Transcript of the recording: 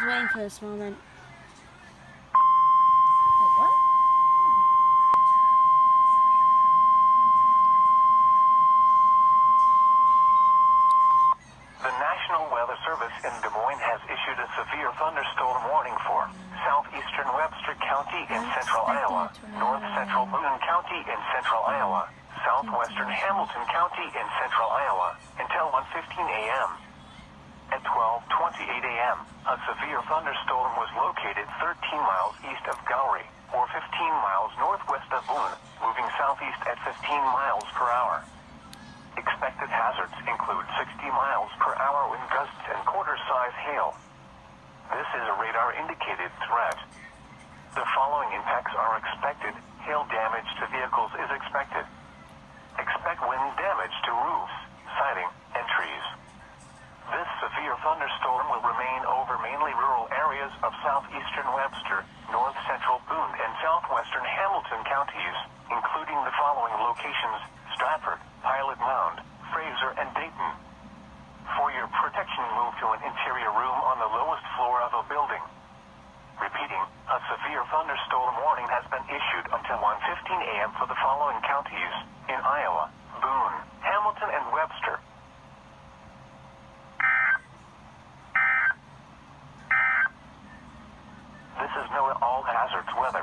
was waiting for this moment. Wait, what? The National Weather Service in Des Moines has issued a severe thunderstorm warning for southeastern Webster County in central Iowa, north central Boone County in central Iowa, southwestern Hamilton County in central Iowa, until 1:15 a.m. At 12:28 a.m., a severe thunderstorm was located 13 miles east of Gowrie, or 15 miles northwest of Boone, moving southeast at 15 miles per hour. Expected hazards include 60 miles per hour wind gusts and quarter-size hail. This is a radar-indicated threat. The following impacts are expected. Hail damage to vehicles is expected. Expect wind damage to roofs, siding, and trees. This severe thunderstorm will remain over mainly rural areas of southeastern Webster, north central Boone, and southwestern Hamilton counties, including the following locations: Stratford, Pilot Mound, Fraser, and Dayton. For your protection, move to an interior room on the lowest floor of a building. Repeating, a severe thunderstorm warning has been issued until 1:15 a.m. for the following counties in Iowa: Boone, Hamilton, and Webster. This is NOAA All Hazards Weather.